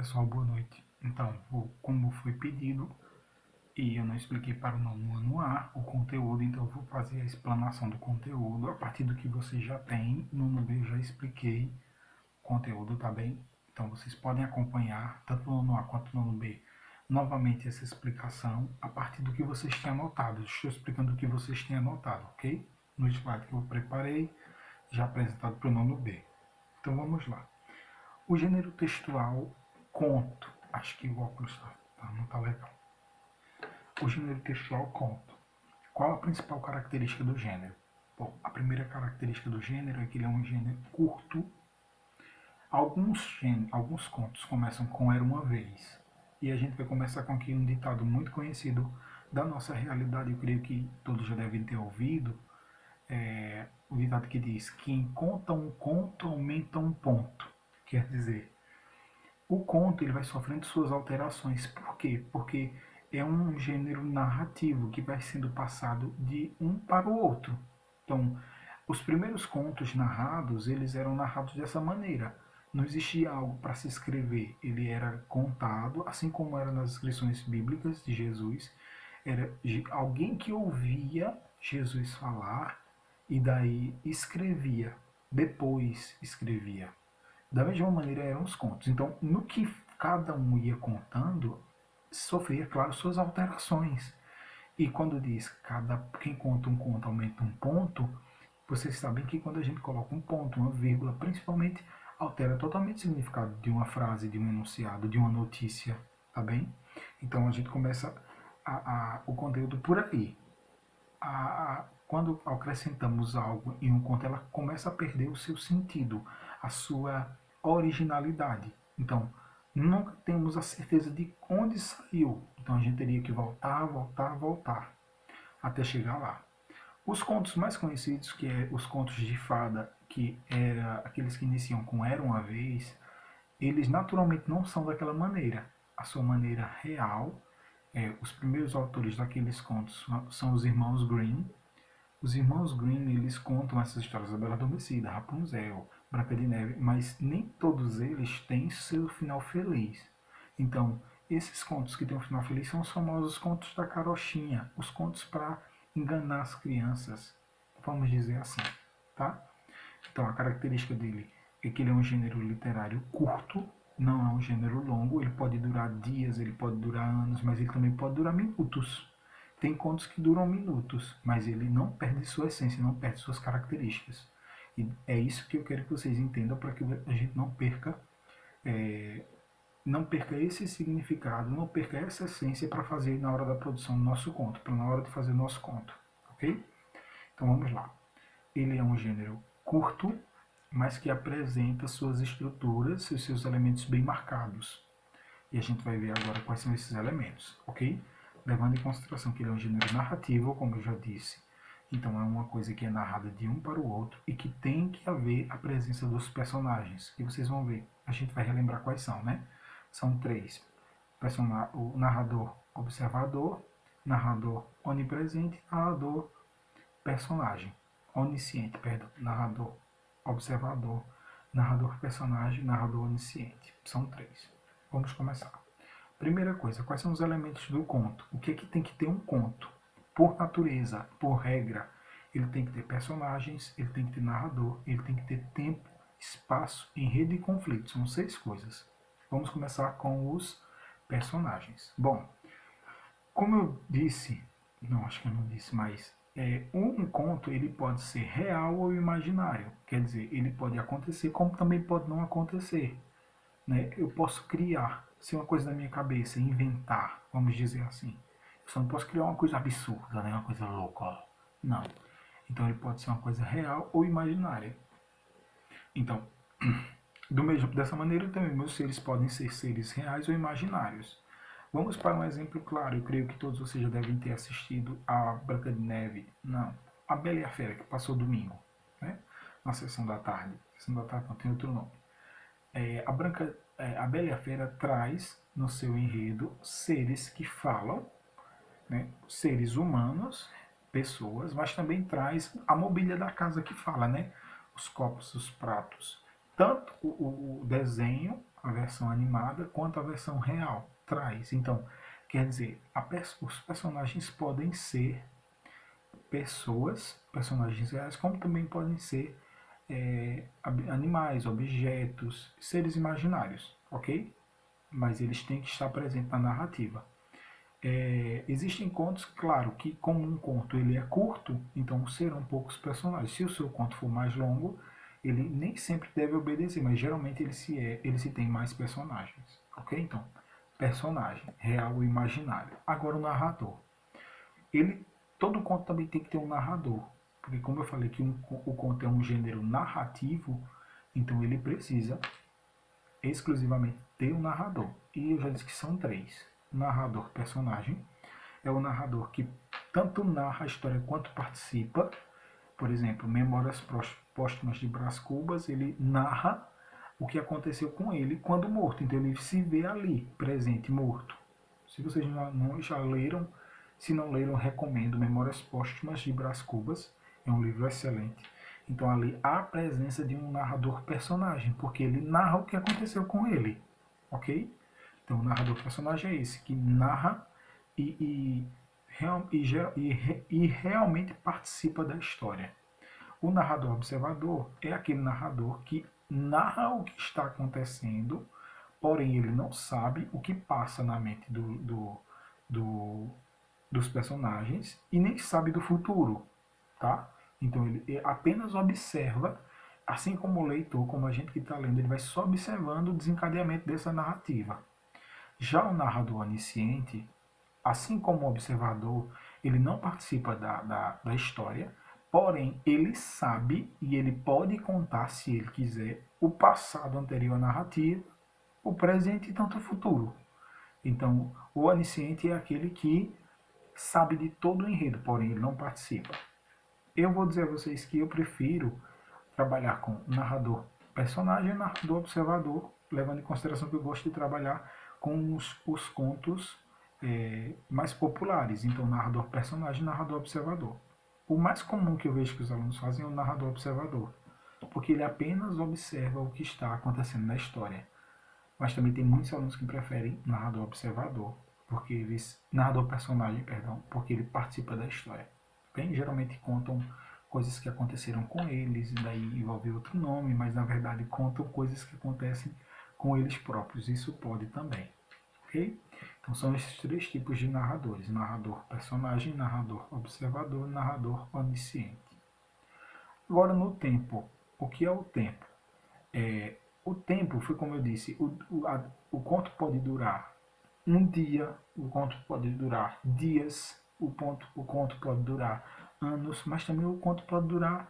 pessoal, boa noite. Então, como foi pedido e eu não expliquei para o nono ano A o conteúdo, então eu vou fazer a explanação do conteúdo a partir do que vocês já têm. No nono B eu já expliquei o conteúdo, tá bem? Então vocês podem acompanhar, tanto no nono A quanto no nono B, novamente essa explicação a partir do que vocês têm anotado. Estou explicando o que vocês têm anotado, ok? No slide que eu preparei, já apresentado para o nono B. Então vamos lá. O gênero textual conto. Acho que o óculos não tá legal. O gênero textual conto. Qual a principal característica do gênero? Bom, a primeira característica do gênero é que ele é um gênero curto. Alguns contos começam com Era uma Vez. E a gente vai começar com aqui um ditado muito conhecido da nossa realidade. Eu creio que todos já devem ter ouvido. O ditado que diz: quem conta um conto aumenta um ponto. Quer dizer, o conto ele vai sofrendo suas alterações. Por quê? Porque é um gênero narrativo que vai sendo passado de um para o outro. Então, os primeiros contos narrados, eles eram narrados dessa maneira. Não existia algo para se escrever, ele era contado, assim como era nas inscrições bíblicas de Jesus. Era alguém que ouvia Jesus falar e daí escrevia, depois escrevia. Da mesma maneira eram os contos. Então, no que cada um ia contando, sofria, claro, suas alterações. E quando diz quem conta um conto aumenta um ponto, vocês sabem que quando a gente coloca um ponto, uma vírgula, principalmente, altera totalmente o significado de uma frase, de um enunciado, de uma notícia, tá bem? Então a gente começa o conteúdo por aí. Quando acrescentamos algo em um conto, ela começa a perder o seu sentido, a sua originalidade. Então, nunca temos a certeza de onde saiu. Então, a gente teria que voltar, voltar, voltar, até chegar lá. Os contos mais conhecidos, que é os contos de fada, que era aqueles que iniciam com Era uma Vez, eles naturalmente não são daquela maneira. A sua maneira real, os primeiros autores daqueles contos são os irmãos Grimm. Os irmãos Grimm, eles contam essas histórias da Bela Adormecida, Rapunzel, Branca de Neve, mas nem todos eles têm seu final feliz. Então, esses contos que têm um final feliz são os famosos contos da carochinha, os contos para enganar as crianças, vamos dizer assim, tá? Então, a característica dele é que ele é um gênero literário curto, não é um gênero longo, ele pode durar dias, ele pode durar anos, mas ele também pode durar minutos. Tem contos que duram minutos, mas ele não perde sua essência, não perde suas características. E é isso que eu quero que vocês entendam para que a gente não perca esse significado, não perca essa essência para fazer na hora da produção do nosso conto, para na hora de fazer o nosso conto, ok? Então vamos lá. Ele é um gênero curto, mas que apresenta suas estruturas e seus elementos bem marcados. E a gente vai ver agora quais são esses elementos, ok? Levando em consideração que ele é um gênero narrativo, como eu já disse. Então é uma coisa que é narrada de um para o outro e que tem que haver a presença dos personagens. E vocês vão ver, a gente vai relembrar quais são, né? São três. O narrador observador, narrador onipresente, narrador personagem. Onisciente, perdão. Narrador observador, narrador personagem, narrador onisciente. São três. Vamos começar. Primeira coisa, quais são os elementos do conto? O que é que tem que ter um conto? Por natureza, por regra, ele tem que ter personagens, ele tem que ter narrador, ele tem que ter tempo, espaço, enredo e conflito. São 6 coisas. Vamos começar com os personagens. Bom, como eu disse, não, acho que eu não disse, mas um conto ele pode ser real ou imaginário. Quer dizer, ele pode acontecer como também pode não acontecer. Né? Eu posso criar, ser uma coisa da minha cabeça, inventar, vamos dizer assim. Eu só não posso criar uma coisa absurda, né? Uma coisa louca. Não. Então ele pode ser uma coisa real ou imaginária. Então, dessa maneira também meus seres podem ser seres reais ou imaginários. Vamos para um exemplo claro. Eu creio que todos vocês já devem ter assistido a Branca de Neve. Não, a Bela e a Fera, que passou domingo, né? Na sessão da tarde. Sessão da tarde não tem outro nome. A Bela e a Fera traz no seu enredo seres que falam, né? Seres humanos, pessoas, mas também traz a mobília da casa que fala, né? Os copos, os pratos. Tanto o desenho, a versão animada quanto a versão real traz. Então, quer dizer, os personagens podem ser pessoas, personagens reais, como também podem ser animais, objetos, seres imaginários, ok? Mas eles têm que estar presentes na narrativa. Existem contos, claro, que como um conto ele é curto, então serão poucos personagens. Se o seu conto for mais longo, ele nem sempre deve obedecer, mas geralmente ele se tem mais personagens, ok? Então, personagem, real ou imaginário. Agora o narrador. Ele, todo conto também tem que ter um narrador, porque como eu falei que o conto é um gênero narrativo, então ele precisa exclusivamente ter um narrador. E eu já disse que são três. O narrador personagem é o narrador que tanto narra a história quanto participa. Por exemplo, Memórias Póstumas de Brás Cubas, ele narra o que aconteceu com ele quando morto. Então ele se vê ali, presente, morto. Se vocês não já leram, se não leram, recomendo Memórias Póstumas de Brás Cubas. É um livro excelente. Então ali há a presença de um narrador personagem, porque ele narra o que aconteceu com ele, ok? Então o narrador personagem é esse, que narra e, e realmente participa da história. O narrador observador é aquele narrador que narra o que está acontecendo, porém ele não sabe o que passa na mente do, dos personagens e nem sabe do futuro, tá? Então ele apenas observa, assim como o leitor, como a gente que está lendo, ele vai só observando o desencadeamento dessa narrativa. Já o narrador onisciente, assim como o observador, ele não participa da história, porém ele sabe e ele pode contar, se ele quiser, o passado anterior à narrativa, o presente e tanto o futuro. Então, o onisciente é aquele que sabe de todo o enredo, porém ele não participa. Eu vou dizer a vocês que eu prefiro trabalhar com narrador personagem e narrador observador, levando em consideração que eu gosto de trabalhar com os contos mais populares. Então, narrador personagem e narrador observador. O mais comum que eu vejo que os alunos fazem é o narrador observador, porque ele apenas observa o que está acontecendo na história. Mas também tem muitos alunos que preferem narrador observador, porque eles narrador personagem, perdão, porque ele participa da história. Bem, geralmente contam coisas que aconteceram com eles, e daí envolve outro nome, mas na verdade contam coisas que acontecem com eles próprios. Isso pode também, ok? Então são esses três tipos de narradores: narrador personagem, narrador observador, narrador onisciente. Agora no tempo, o que é o tempo? O tempo foi como eu disse, o conto pode durar um dia, o conto pode durar dias, o conto pode durar anos, mas também o conto pode durar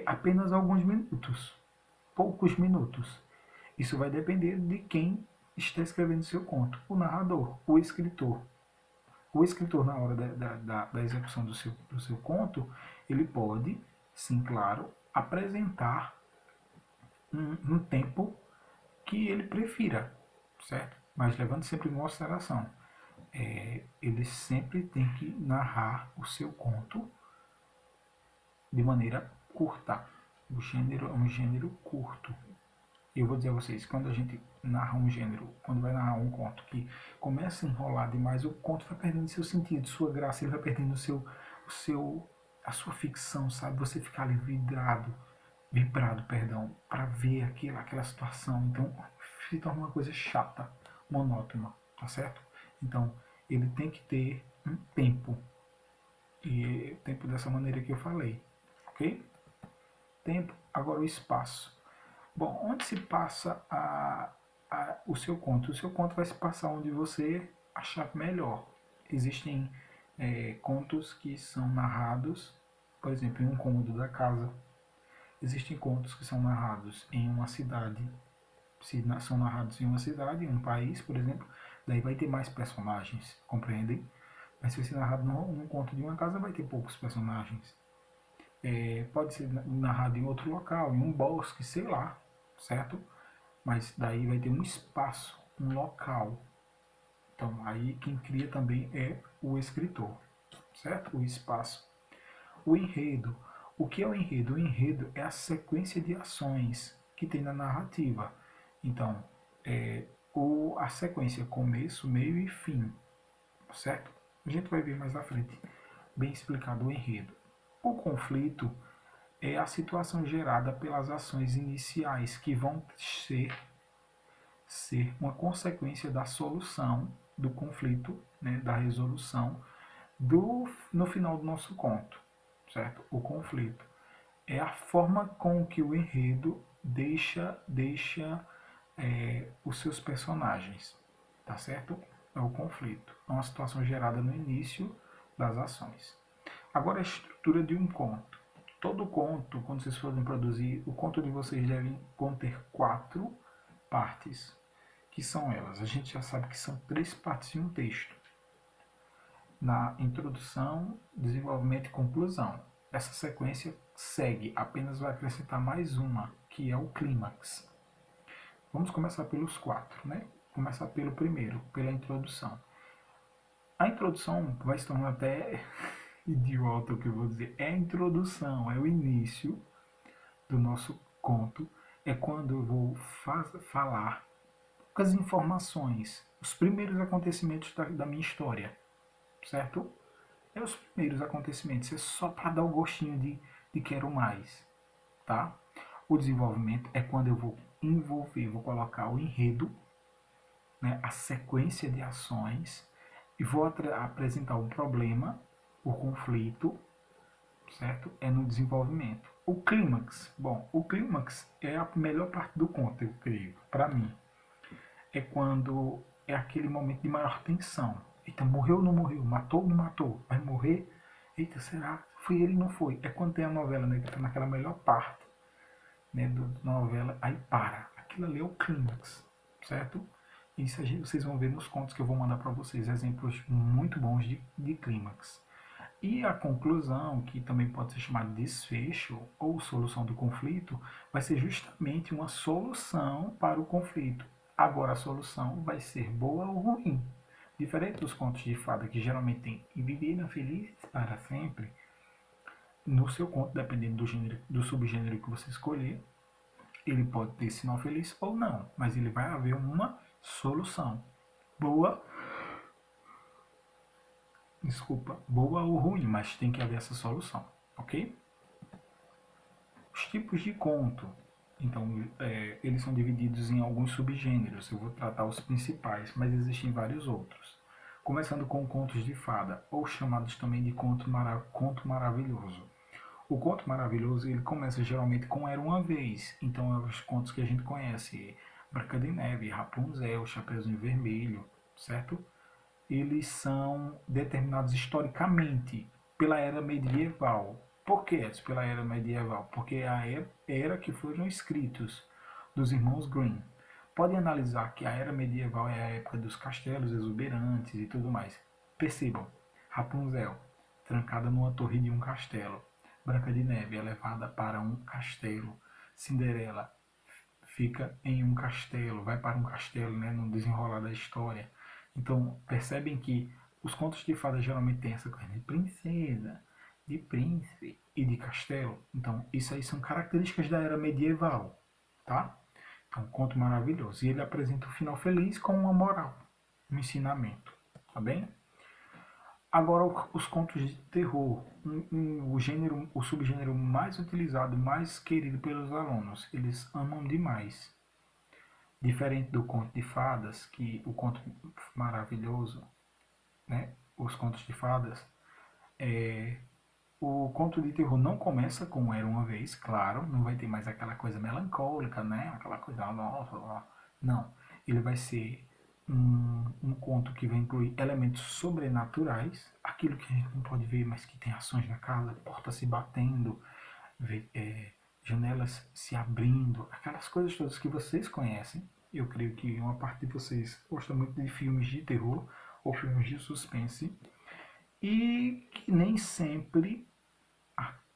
apenas alguns minutos, poucos minutos. Isso vai depender de quem está escrevendo seu conto, o narrador, o escritor. O escritor, na hora da execução do seu conto, ele pode, sim, claro, apresentar um tempo que ele prefira, certo? Mas levando sempre em consideração, ele sempre tem que narrar o seu conto de maneira curta. O gênero é um gênero curto. E eu vou dizer a vocês, quando a gente narra um gênero, quando vai narrar um conto que começa a enrolar demais, o conto vai perdendo seu sentido, sua graça, ele vai perdendo a sua ficção, sabe? Você ficar ali vibrado, perdão, para ver aquela situação. Então, se torna uma coisa chata, monótona, tá certo? Então, ele tem que ter um tempo. E tempo dessa maneira que eu falei, ok? Tempo, agora o espaço. Bom, onde se passa o seu conto? O seu conto vai se passar onde você achar melhor. Existem contos que são narrados, por exemplo, em um cômodo da casa. Existem contos que são narrados em uma cidade. Se são narrados em uma cidade, em um país, por exemplo, daí vai ter mais personagens, compreendem? Mas se for narrado num conto de uma casa, vai ter poucos personagens. Pode ser narrado em outro local, em um bosque, sei lá, certo? Mas daí vai ter um espaço, um local. Então aí quem cria também é o escritor, certo? O espaço. O enredo. O que é o enredo? O enredo é a sequência de ações que tem na narrativa. Então, a sequência começo, meio e fim, certo? A gente vai ver mais à frente, bem explicado o enredo. O conflito é a situação gerada pelas ações iniciais que vão ser uma consequência da solução do conflito, né, da resolução no final do nosso conto, certo? O conflito é a forma com que o enredo deixa os seus personagens, tá certo? É o conflito. É uma situação gerada no início das ações. Agora, a estrutura de um conto. Todo conto, quando vocês forem produzir, o conto de vocês deve conter 4 partes, que são elas. A gente já sabe que são 3 partes em um texto. Na introdução, desenvolvimento e conclusão. Essa sequência segue, apenas vai acrescentar mais uma, que é o clímax. Vamos começar pelos 4, né? Começar pelo primeiro, pela introdução. A introdução vai se tornar até idiota o que eu vou dizer. É a introdução, é o início do nosso conto. É quando eu vou falar as informações, os primeiros acontecimentos da minha história, certo? É os primeiros acontecimentos, é só para dar o gostinho de quero mais, tá? O desenvolvimento é quando eu vou envolver, vou colocar o enredo, né, a sequência de ações e vou apresentar o problema, o conflito, certo? É no desenvolvimento. O clímax, bom, o clímax é a melhor parte do conto, eu creio, para mim. É quando é aquele momento de maior tensão. Eita, morreu ou não morreu? Matou ou não matou? Vai morrer? Eita, será? Foi ele ou não foi? É quando tem a novela, né, que tá naquela melhor parte, né, da novela, aí para. Aquilo ali é o clímax, certo? Isso vocês vão ver nos contos que eu vou mandar para vocês, exemplos muito bons de clímax. E a conclusão, que também pode ser chamada de desfecho ou solução do conflito, vai ser justamente uma solução para o conflito. Agora, a solução vai ser boa ou ruim. Diferente dos contos de fada, que geralmente tem e viveram felizes para sempre, no seu conto, dependendo do gênero, do subgênero que você escolher, ele pode ter sinal feliz ou não, mas ele vai haver uma solução. Boa, boa ou ruim, mas tem que haver essa solução, ok? Os tipos de conto, então, eles são divididos em alguns subgêneros. Eu vou tratar os principais, mas existem vários outros. Começando com contos de fada, ou chamados também de conto maravilhoso. O conto maravilhoso ele começa geralmente com Era uma Vez, então é os contos que a gente conhece, Branca de Neve, Rapunzel, Chapeuzinho Vermelho, certo? Eles são determinados historicamente pela era medieval. Por que pela era medieval? Porque é a era que foram escritos dos irmãos Grimm. Podem analisar que a era medieval é a época dos castelos exuberantes e tudo mais. Percebam, Rapunzel, trancada numa torre de um castelo. Branca de Neve é levada para um castelo. Cinderela fica em um castelo, vai para um castelo, né, no desenrolar da história. Então, percebem que os contos de fadas geralmente têm essa coisa de princesa, de príncipe e de castelo. Então, isso aí são características da era medieval, tá? Então, um conto maravilhoso. E ele apresenta um final feliz com uma moral, um ensinamento, tá bem? Agora, os contos de terror, o subgênero mais utilizado, mais querido pelos alunos. Eles amam demais. Diferente do conto de fadas, que o conto maravilhoso, né? Os contos de fadas, o conto de terror não começa como Era uma Vez, claro, não vai ter mais aquela coisa melancólica, né? Aquela coisa nossa, não. Ele vai ser um conto que vai incluir elementos sobrenaturais, aquilo que a gente não pode ver, mas que tem ações na casa, portas se batendo, janelas se abrindo, aquelas coisas todas que vocês conhecem. Eu creio que uma parte de vocês gosta muito de filmes de terror ou filmes de suspense e que nem sempre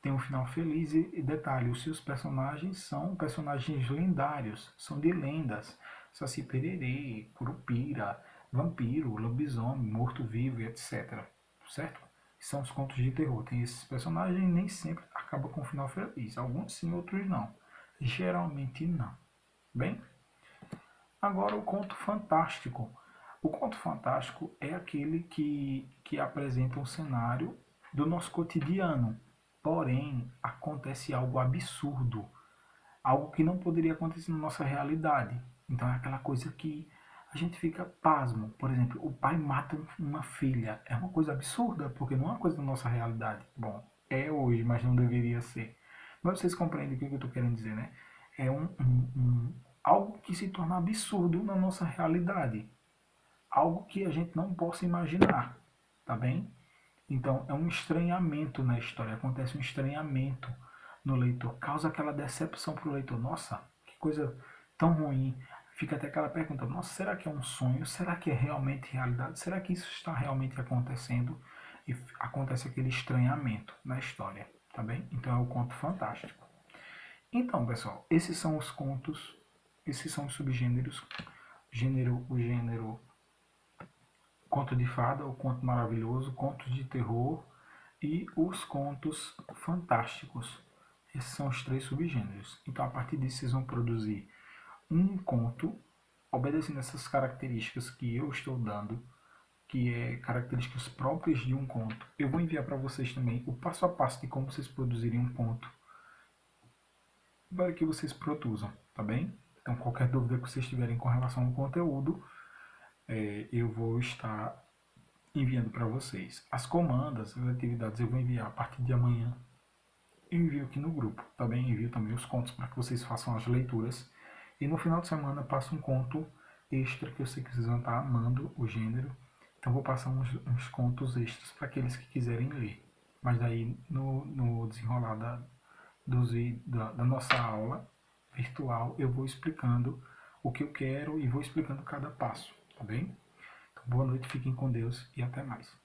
tem um final feliz. E detalhe, os seus personagens são personagens lendários, são de lendas. Saci Pererê, Curupira, vampiro, lobisomem, morto-vivo e etc. Certo? São os contos de terror. Tem esses personagens e nem sempre acaba com um final feliz. Alguns sim, outros não. Geralmente não. Bem, Agora, o conto fantástico. O conto fantástico é aquele que apresenta um cenário do nosso cotidiano, porém acontece algo absurdo, algo que não poderia acontecer na nossa realidade. Então é aquela coisa que a gente fica pasmo. Por exemplo, o pai mata uma filha. É uma coisa absurda, porque não é uma coisa da nossa realidade. Bom, é hoje, mas não deveria ser. Mas vocês compreendem o que eu estou querendo dizer, né? É algo que se torna absurdo na nossa realidade. Algo que a gente não possa imaginar, tá bem? Então, é um estranhamento na história, acontece um estranhamento no leitor, causa aquela decepção para o leitor. Nossa, que coisa tão ruim. Fica até aquela pergunta: nossa, será que é um sonho? Será que é realmente realidade? Será que isso está realmente acontecendo? E acontece aquele estranhamento na história, tá bem? Então, é o conto fantástico. Então, pessoal, esses são os subgêneros, o gênero conto de fada, o conto maravilhoso, contos de terror e os contos fantásticos. Esses são os três subgêneros. Então, a partir disso, vocês vão produzir um conto obedecendo essas características que eu estou dando, que é características próprias de um conto. Eu vou enviar para vocês também o passo a passo de como vocês produzirem um conto para que vocês produzam, tá bem? Então, qualquer dúvida que vocês tiverem com relação ao conteúdo, eu vou estar enviando para vocês. As comandas, as atividades eu vou enviar a partir de amanhã. Eu envio aqui no grupo, tá bem? Envio também os contos para que vocês façam as leituras. E no final de semana passo um conto extra que eu sei que vocês vão estar amando o gênero. Então vou passar uns contos extras para aqueles que quiserem ler. Mas daí no desenrolar da nossa aula virtual eu vou explicando o que eu quero e vou explicando cada passo, tá bem? Então, boa noite, fiquem com Deus e até mais.